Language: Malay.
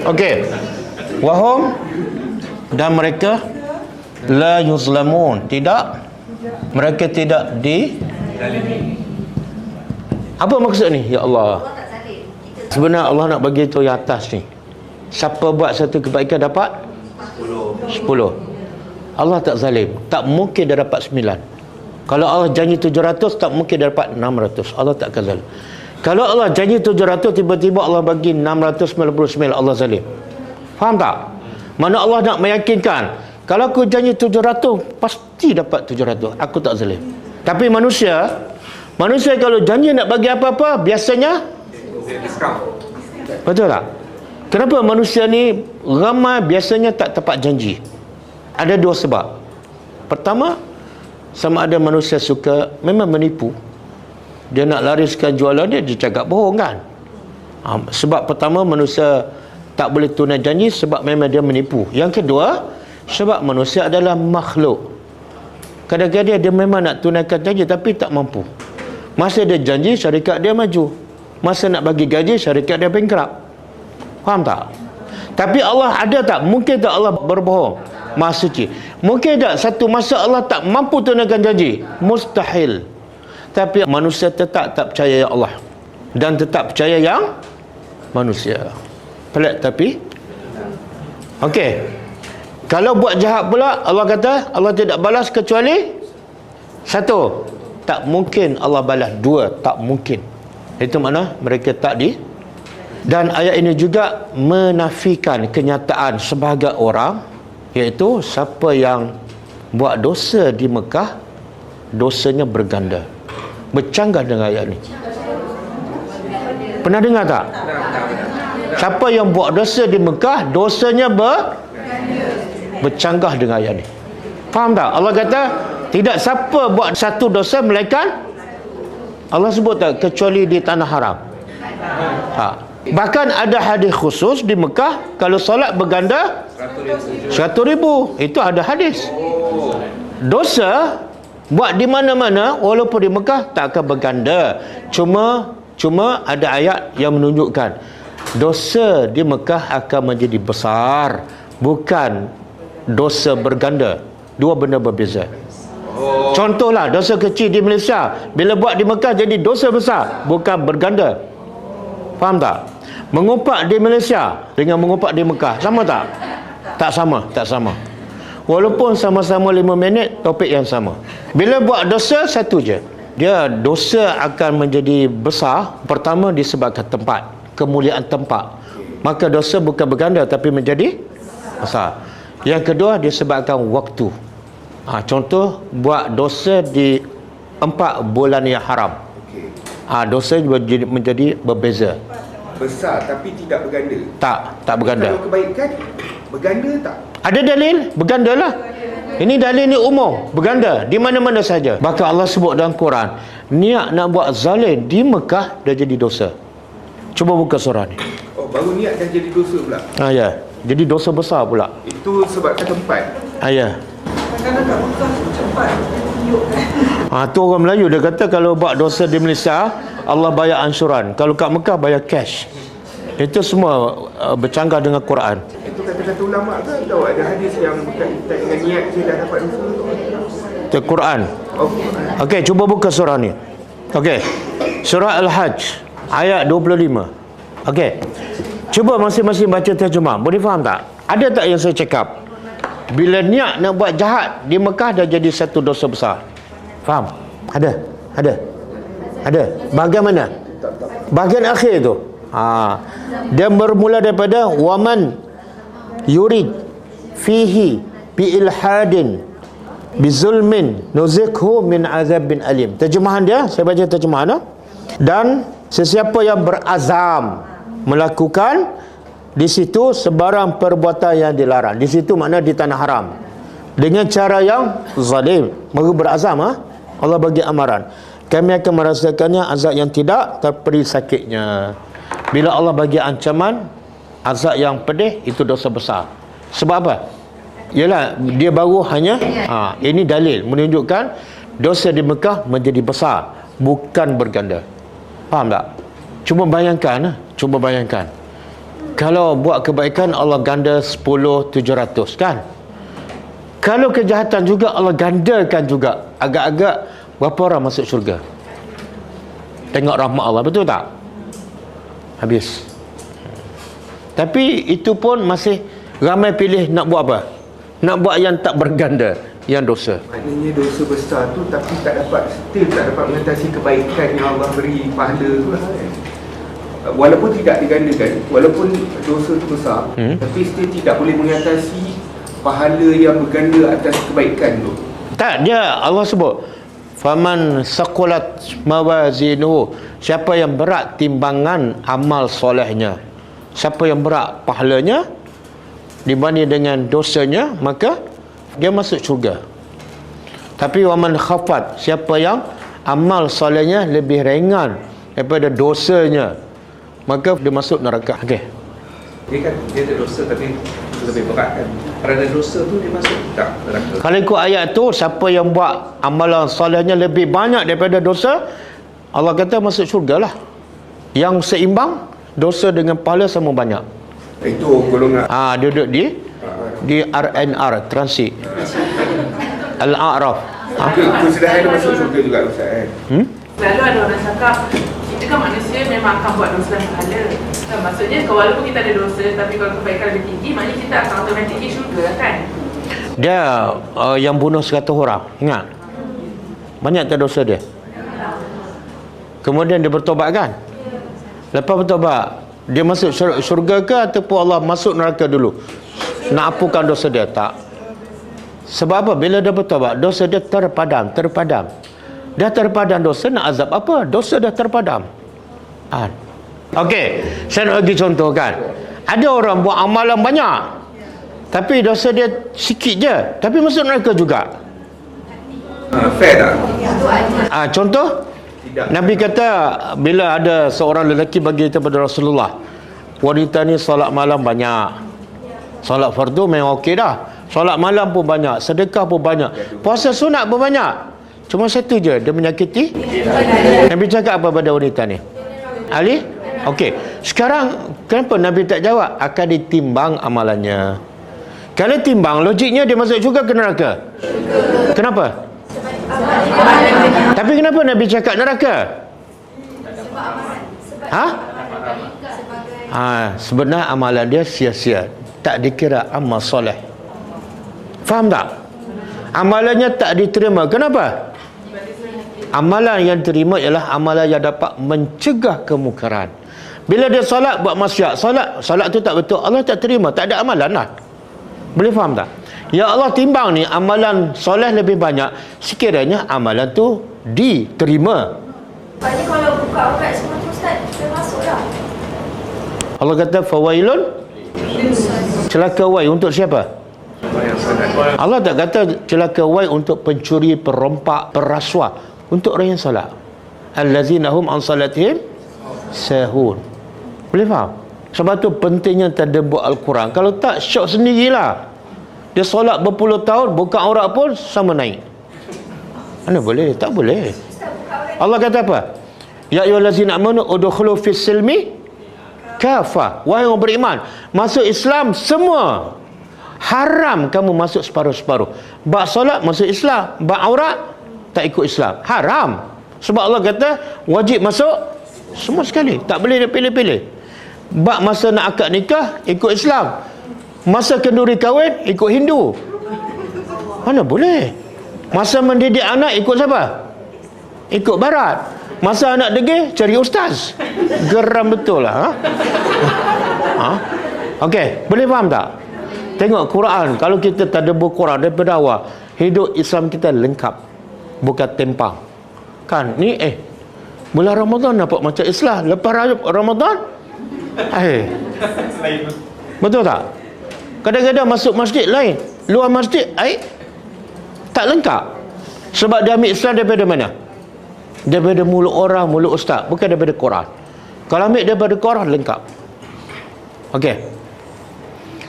Okey. Wahum, dan mereka la yuzlamun, tidak, mereka tidak apa maksud ni? Ya Allah, sebenarnya Allah nak bagi tahu yang atas ni, siapa buat satu kebaikan dapat 10. Allah tak zalim. Tak mungkin dia dapat 9. Kalau Allah janji 700, tak mungkin dia dapat 600. Allah tak akan zalim. Kalau Allah janji 700, tiba-tiba Allah bagi 699, Allah zalim. Faham tak? Mana Allah nak meyakinkan, kalau aku janji 700, pasti dapat 700. Aku tak zalim. Tapi manusia kalau janji nak bagi apa-apa, biasanya betul tak? Kenapa manusia ni ramai biasanya tak tepat janji? Ada dua sebab. Pertama, sama ada manusia suka memang menipu. Dia nak lariskan jualan dia cakap bohong kan. Sebab pertama, manusia tak boleh tunai janji sebab memang dia menipu. Yang kedua, sebab manusia adalah makhluk. Kadang-kadang dia memang nak tunaikan janji tapi tak mampu. Masa dia janji, syarikat dia maju. Masa nak bagi gaji, syarikat dia bankrupt. Faham tak? Tapi Allah ada tak? Mungkin tak Allah berbohong? Maha suci. Mungkin tak satu masa Allah tak mampu tunaikan janji? Mustahil. Tapi manusia tetap tak percaya yang Allah dan tetap percaya yang manusia. Pelik tapi okey. Kalau buat jahat pula, Allah kata Allah tidak balas kecuali satu. Tak mungkin Allah balas. Dua, tak mungkin. Itu makna mereka tak dan ayat ini juga menafikan kenyataan sebahagian orang, iaitu siapa yang buat dosa di Mekah, dosanya berganda. Bercanggah dengan ayat ni. Pernah dengar tak? Siapa yang buat dosa di Mekah, dosanya bercanggah dengan ayat ni. Faham tak? Allah kata tidak siapa buat satu dosa melainkan, Allah sebut tak, kecuali di tanah haram. Bahkan ada hadis khusus di Mekah, kalau solat berganda 100,000. Itu ada hadis. Dosa buat di mana-mana, walaupun di Mekah tak akan berganda. Cuma ada ayat yang menunjukkan dosa di Mekah akan menjadi besar, bukan dosa berganda. Dua benda berbeza. Contohlah, dosa kecil di Malaysia, bila buat di Mekah jadi dosa besar, bukan berganda. Faham tak? Mengumpat di Malaysia dengan mengumpat di Mekah sama tak? Tak sama. Walaupun sama-sama 5 minit, topik yang sama. Bila buat dosa, satu je. Dia dosa akan menjadi besar. Pertama, disebabkan tempat, kemuliaan tempat. Maka dosa bukan berganda tapi menjadi besar. Yang kedua, disebabkan waktu. Contoh, buat dosa di 4 bulan yang haram. Dosa menjadi berbeza. Besar tapi tidak berganda. Tak berganda. Kalau kebaikan berganda tak? Ada dalil berganda lah. Ini dalil ni umum, berganda di mana-mana saja. Bahkan Allah sebut dalam Quran, niat nak buat zalim di Mekah dah jadi dosa. Cuba buka surah ni. Oh, baru niat dah jadi dosa pula. Ya. Jadi dosa besar pula. Itu sebabkan tempat. Ya. Kadang-kadang kat Mekah cepat tunjukkan. Tu orang Melayu dia kata kalau buat dosa di Malaysia, Allah bayar ansuran. Kalau kat Mekah bayar cash. Itu semua bercanggah dengan Quran. Itu kata-kata ulama ke atau ada hadis yang berkaitan dengan niat je dah dapat dosa? Itu Quran. Okey, cuba buka surah ni. Okey. Surah Al-Hajj ayat 25. Okey. Cuba masing-masing baca terjemah. Boleh faham tak? Ada tak yang saya cakap? Bila niat nak buat jahat di Mekah dah jadi satu dosa besar. Faham? Ada. Bagaimana? Bahagian akhir tu. Dia bermula daripada waman yurid fihi bi ilhadin bizulmin nuzikhu min azabin alim. Terjemahan dia, saya baca terjemahan. Dan sesiapa yang berazam melakukan di situ sebarang perbuatan yang dilarang. Di situ makna di tanah haram. Dengan cara yang zalim. Mereka berazam. Allah bagi amaran. Kami akan merasakannya azab yang tidak terperi sakitnya. Bila Allah bagi ancaman, azab yang pedih, itu dosa besar. Sebab apa? Yalah, dia baru hanya ini dalil menunjukkan dosa di Mekah menjadi besar, bukan berganda. Faham tak? Cuba bayangkan. Kalau buat kebaikan Allah ganda 10,700 kan? Kalau kejahatan juga Allah gandakan juga. Agak-agak berapa orang masuk syurga? Tengok rahmat Allah, betul tak? Habis. Tapi itu pun masih ramai pilih nak buat apa? Nak buat yang tak berganda, yang dosa. Maknanya dosa besar tu tapi tak dapat mengatasi kebaikan yang Allah beri pahala tu lah kan. Walaupun tidak digandakan, walaupun dosa tu besar, tapi still tidak boleh mengatasi pahala yang berganda atas kebaikan tu. Tak, dia Allah sebut faman saqulat mawazinuhu, siapa yang berat timbangan amal solehnya, siapa yang berat pahalanya dibanding dengan dosanya, maka dia masuk syurga. Tapi waman khafat, siapa yang amal solehnya lebih ringan daripada dosanya, maka dia masuk neraka. Okey. Dia kan dia ada dosa tapi lebih berat kan. Kerana dosa tu dia masuk tak neraka. Kalau ikut ayat tu, siapa yang buat amalan solehnya lebih banyak daripada dosa, Allah kata masuk syurga lah. Yang seimbang, dosa dengan pahala sama banyak. Itu golongan Duduk di RNR, transit Al-A'raf. kesudahan dia masuk syurga juga Ustaz kan. Lalu ada orang cakap, kita kan manusia memang akan buat dosa dan pahala. Maksudnya walaupun kita ada dosa, tapi kalau kebaikan lebih tinggi, maknanya kita akan automatically syurga kan. Dia yang bunuh 100 orang, ingat? Banyak tak dosa dia? Kemudian dia bertobat kan? Lepas bertobat, dia masuk syurga ke ataupun Allah masuk neraka dulu? Nak apukan dosa dia? Tak. Sebab apa? Bila dia bertobat, dosa dia terpadam. Dah terpadam dosa, nak azab apa? Dosa dah terpadam. Okey, saya nak bagi contoh kan. Ada orang buat amalan banyak, tapi dosa dia sikit je, tapi masuk neraka juga. Fair tak? Contoh, Tidak. Nabi kata bila ada seorang lelaki bagi kepada Rasulullah, wanita ni solat malam banyak, solat fardu memang okey dah, solat malam pun banyak, sedekah pun banyak, puasa sunat pun banyak, cuma satu je, dia menyakiti. Nabi cakap apa pada wanita ni? Ali? Okey, sekarang kenapa Nabi tak jawab? Akan ditimbang amalannya. Kalau timbang, logiknya dia masuk syurga ke neraka? Kenapa? Tapi kenapa Nabi cakap neraka? Sebenarnya amalan dia sia-sia, tak dikira amal soleh. Faham tak? Amalannya tak diterima. Kenapa? Amalan yang terima ialah amalan yang dapat mencegah kemungkaran. Bila dia solat buat maksiat, solat tu tak betul, Allah tak terima, tak ada amalan lah. Boleh faham tak? Ya Allah timbang ni amalan soleh lebih banyak, sekiranya amalan tu diterima. Maknanya kalau buka aurat semua tu Ustaz, termasuk dah. Allah kata fawailun, celaka wai untuk siapa? Allah tak kata celaka wai untuk pencuri, perompak, perasuah, untuk orang yang salat. Allazina hum an salatihim sahun. Boleh faham? Sebab tu pentingnya tadabbur Al-Quran. Kalau tak, syok sendirilah. Dia solat berpuluh tahun, buka aurat pun sama naik. Mana boleh? Tak boleh. Allah kata apa? Ya ayyuhallazina amanu udkhulu fis silmi kafah. Wahai orang beriman, masuk Islam semua. Haram kamu masuk separuh-separuh. Bab solat masuk Islam, bab aurat tak ikut Islam. Haram. Sebab Allah kata wajib masuk semua sekali. Tak boleh dia pilih-pilih. Bab masa nak akad nikah ikut Islam, masa kenduri kahwin ikut Hindu. Mana boleh? Masa mendidik anak ikut siapa? Ikut Barat. Masa anak degil cari ustaz. Geram betul lah. Okey, boleh faham tak? Tengok Quran. Kalau kita tadabbur Quran daripada awal, hidup Islam kita lengkap, bukan tempang. Kan ni bulan Ramadan nampak macam Islam, lepas Ramadan betul tak? Kadang-kadang masuk masjid lain, luar masjid tak lengkap. Sebab dia ambil Islam daripada mana? Daripada mulut orang, mulut ustaz, bukan daripada Quran. Kalau ambil daripada Quran lengkap. Okey.